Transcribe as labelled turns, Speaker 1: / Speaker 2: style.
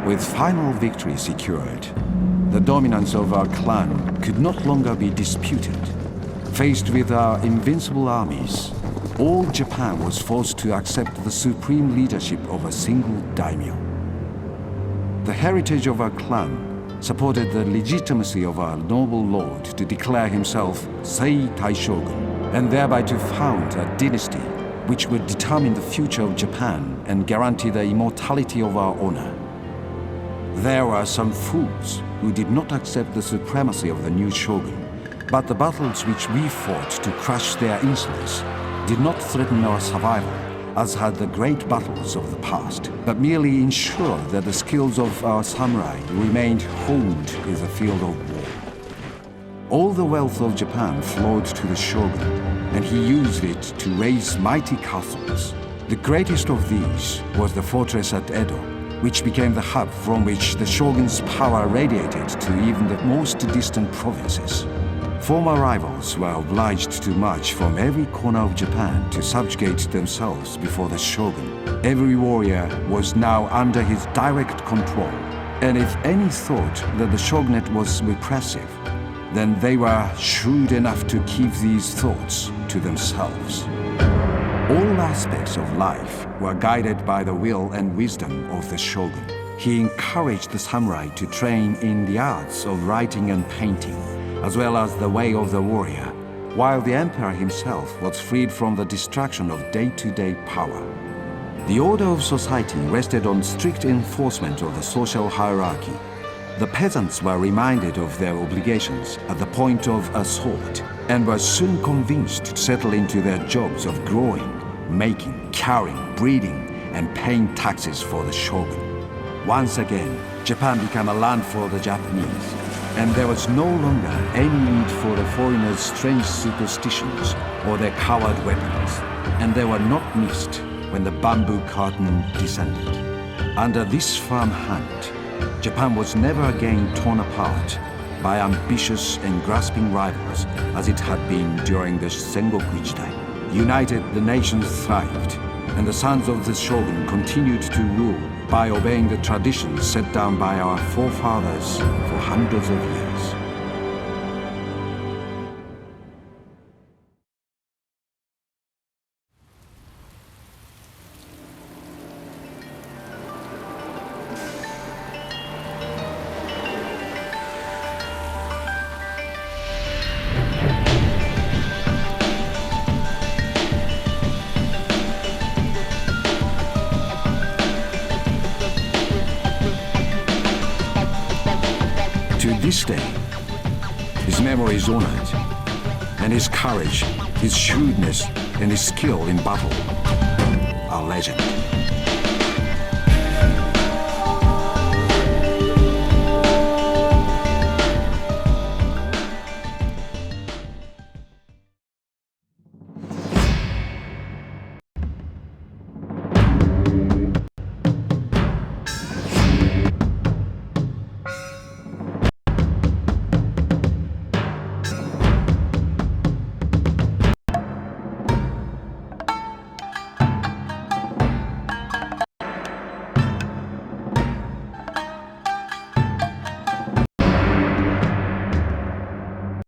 Speaker 1: With final victory secured, the dominance of our clan could not longer be disputed. Faced with our invincible armies, all Japan was forced to accept the supreme leadership of a single daimyo. The heritage of our clan supported the legitimacy of our noble lord to declare himself Sei Taishogun, and thereby to found a dynasty which would determine the future of Japan and guarantee the immortality of our honor. There were some fools who did not accept the supremacy of the new shogun, but the battles which we fought to crush their insolence did not threaten our survival, as had the great battles of the past, but merely ensured that the skills of our samurai remained honed in the field of war. All the wealth of Japan flowed to the shogun, and he used it to raise mighty castles. The greatest of these was the fortress at Edo, which became the hub from which the shogun's power radiated to even the most distant provinces. Former rivals were obliged to march from every corner of Japan to subjugate themselves before the shogun. Every warrior was now under his direct control, and if any thought that the shogunate was repressive, then they were shrewd enough to keep these thoughts to themselves. All aspects of life were guided by the will and wisdom of the shogun. He encouraged the samurai to train in the arts of writing and painting, as well as the way of the warrior, while the emperor himself was freed from the distraction of day-to-day power. The order of society rested on strict enforcement of the social hierarchy. The peasants were reminded of their obligations at the point of a sword, and were soon convinced to settle into their jobs of growing, making, carrying, breeding, and paying taxes for the shogun. Once again, Japan became a land for the Japanese, and there was no longer any need for the foreigners' strange superstitions or their coward weapons, and they were not missed when the bamboo curtain descended. Under this firm hand, Japan was never again torn apart by ambitious and grasping rivals as it had been during the Sengoku Jidai. United, the nation thrived, and the sons of the shogun continued to rule by obeying the traditions set down by our forefathers for hundreds of years. To this day, his memory is honored, and his courage, his shrewdness, and his skill in battle are legend.